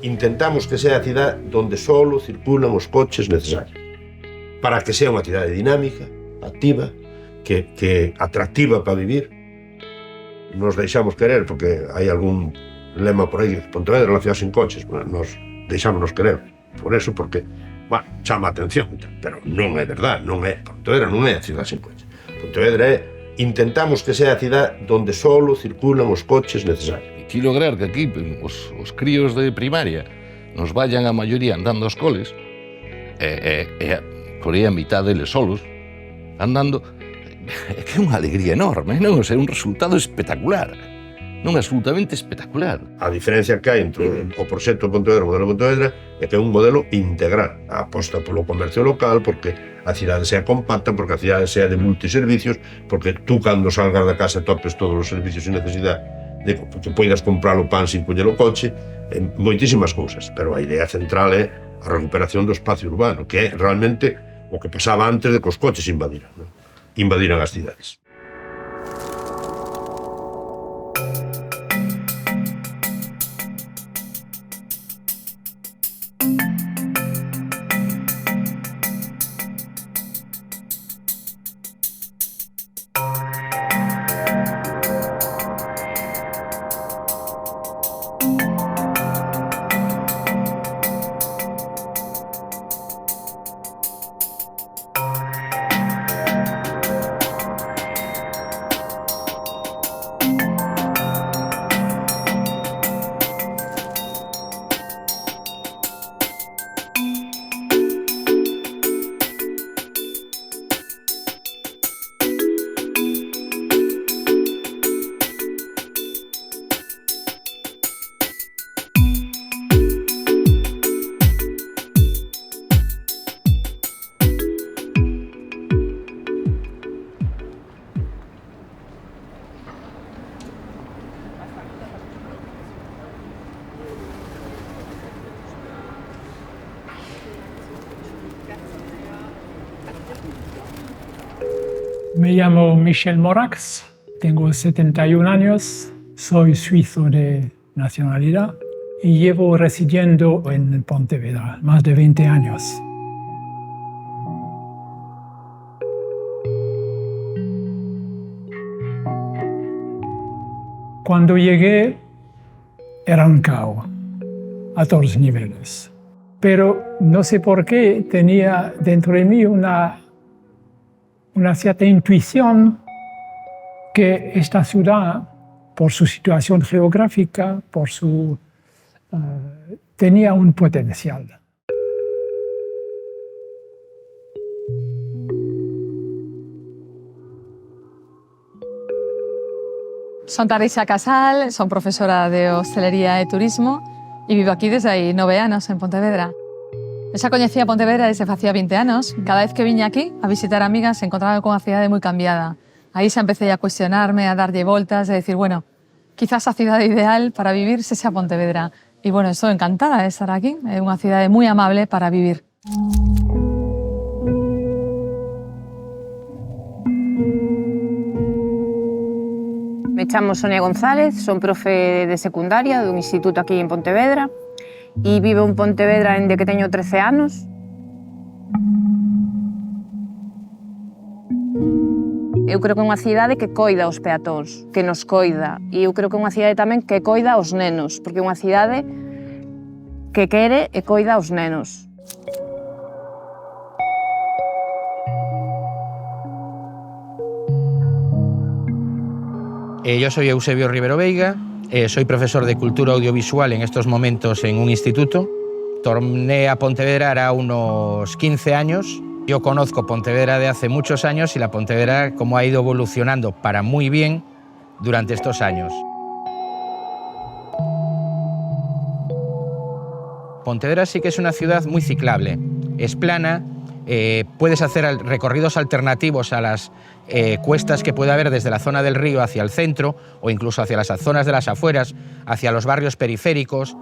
Intentamos que sea a cidade donde solo circulan os coches necesarios, para que sea unha cidade dinámica, activa, que atractiva para vivir. Nos deixamos querer, porque hai algún lema por aí, Pontevedra é unha cidade sin coches, nos deixámonos querer por eso, porque chama a atención, pero non é verdade, non é. Pontevedra non é a cidade sin coches. Pontevedra é, intentamos que sea a cidade donde solo circulan os coches necesarios. Aquí lograr que aquí os críos de primaria nos vayan a maioría andando aos coles, por aí a mitad deles solos, andando, é que é unha alegría enorme, non? É un resultado espectacular, non absolutamente espectacular. A diferencia que hai entre o proxecto de Pontevedra e o modelo de Pontevedra é que é un modelo integral. A aposta polo comercio local, porque a cidade sea compacta, porque a cidade sea de multiservicios, porque tú, cando salgas da casa, topes todos os servicios sin necesidade de que poidas comprar o pan sin poñer o coche, moitísimas cousas. Pero a idea central é a recuperación do espacio urbano, que é realmente o que pasaba antes de que os coches invadiran as cidades. Me llamo Michel Morax, tengo 71 años, soy suizo de nacionalidad y llevo residiendo en Pontevedra más de 20 años. Cuando llegué era un caos a todos los niveles, pero no sé por qué tenía dentro de mí una cierta intuición que esta ciudad, por su situación geográfica, tenía un potencial. Son Tarisa Casal, son profesora de hostelería y turismo y vivo aquí desde hai 9 anos en Pontevedra. Xa coñecía Pontevedra desde facía 20 anos. Cada vez que viña aquí a visitar amigas encontraba con unha cidade moi cambiada. Aí xa empecé a cuestionarme, a darlle voltas, a decir, bueno, quizás a cidade ideal para vivir sexa Pontevedra. E, bueno, estou encantada de estar aquí. É unha cidade moi amable para vivir. Me chamo Sonia González, son profe de secundaria dun instituto aquí en Pontevedra e vivo en Pontevedra desde que teño 13 anos. Eu creo que é unha cidade que coida os peatóns, que nos coida. E eu creo que é unha cidade tamén que coida aos nenos, porque é unha cidade que quere e coida aos nenos. Yo soy Eusebio Rivero Veiga, soy profesor de Cultura Audiovisual en estos momentos en un instituto. Torné a Pontevedra hará unos 15 años. Yo conozco Pontevedra de hace muchos años y la Pontevedra cómo ha ido evolucionando para muy bien durante estos años. Pontevedra sí que es una ciudad muy ciclable, es plana, puedes hacer recorridos alternativos a las cuestas que puede haber desde la zona del río hacia el centro o incluso hacia las zonas de las afueras, hacia los barrios periféricos.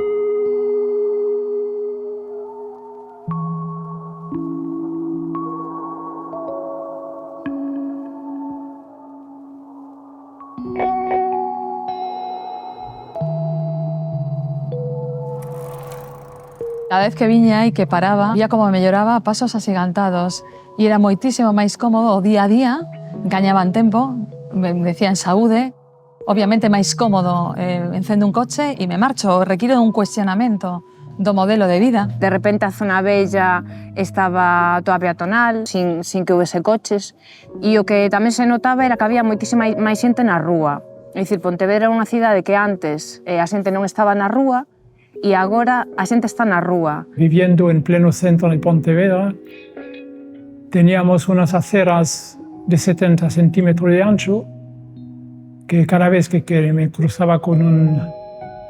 Cada vez que viña e que paraba, vía como melloraba a pasos asigantados e era moitísimo máis cómodo o día a día, gañaban tempo, me decían saúde, obviamente máis cómodo, encendo un coche e me marcho, requiro un cuestionamento do modelo de vida. De repente a zona bella estaba toda peatonal, sin que houvese coches, e o que tamén se notaba era que había moitísima máis xente na rúa. É dicir, Pontevedra era unha cidade que antes a xente non estaba na rúa e agora a xente está na rúa. Viviendo en pleno centro de Pontevedra, teníamos unas aceras de 70 centímetros de ancho que cada vez que me cruzaba con un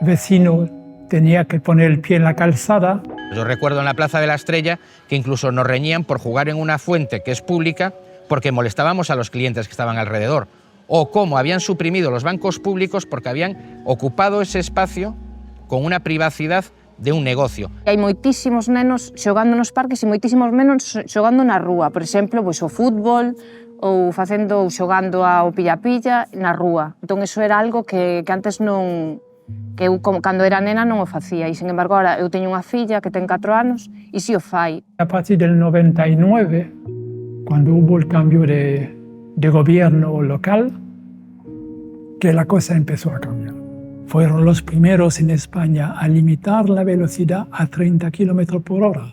vecino tenía que poner el pie en la calzada. Yo recuerdo en la Plaza de la Estrella que incluso nos reñían por jugar en una fuente que es pública porque molestábamos a los clientes que estaban alrededor, o cómo habían suprimido los bancos públicos porque habían ocupado ese espacio con una privacidad de un negocio. Hai moitísimos nenos xogando nos parques e moitísimos nenos xogando na rúa, por exemplo, pois o fútbol ou xogando ao pilla-pilla na rúa. Entón, iso era algo que antes non... que eu, cando era nena, non o facía. E, sin embargo, ahora eu teño unha filla que ten 4 anos e si o fai. A partir del 99, cuando hubo el cambio de gobierno local, que la cosa empezó a cambiar. Fueron los primeros en España a limitar la velocidad a 30 km por hora.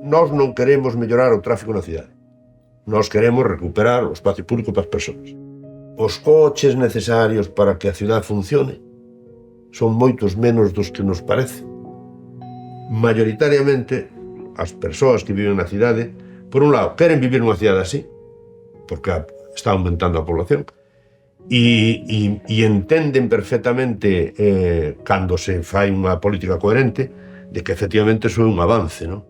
Nós non queremos mellorar o tráfico na cidade. Nós queremos recuperar o espacio público para as persoas. Os coches necesarios para que a cidade funcione son moitos menos dos que nos parece. Mayoritariamente, as persoas que viven na cidade, por un lado, queren vivir nunha cidade así, porque está aumentando a población, e entenden perfectamente, cando se fai unha política coherente, de que efectivamente iso é un avance, non?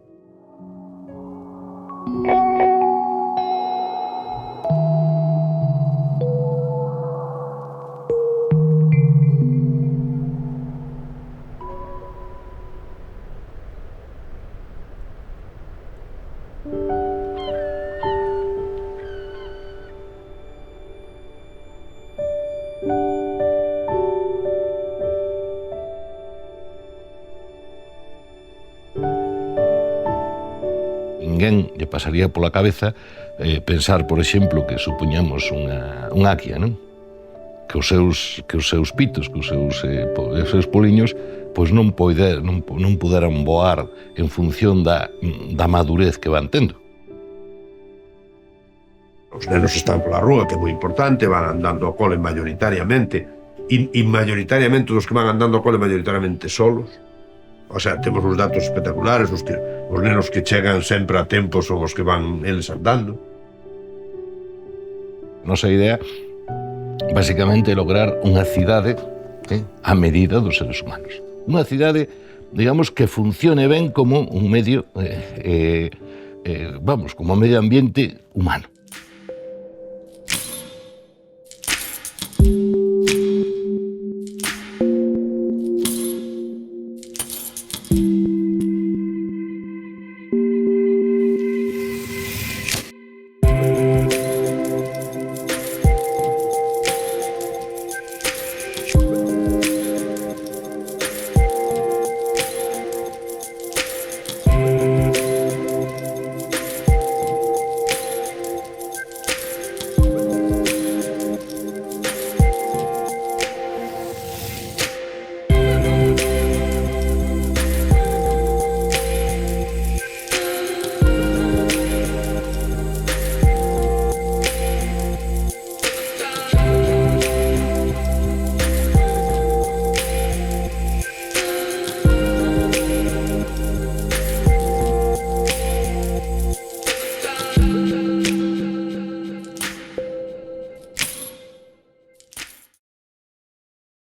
Ninguén lle pasaría pola cabeza pensar, por exemplo, que supoñamos unha áquia, non? Que os seus pitos, que os seus poliños, pois non puderan voar en función da madurez que van tendo. Os nenos están pola rúa, que é moi importante, van andando ao cole mayoritariamente, e mayoritariamente os que van andando ao cole mayoritariamente solos. O sea, temos uns datos espectaculares, os nenos que chegan sempre a tempo son os que van eles andando. Nosa idea, basicamente, é lograr unha cidade a medida dos seres humanos. Unha cidade, digamos, que funcione ben como un medio, como medio ambiente humano.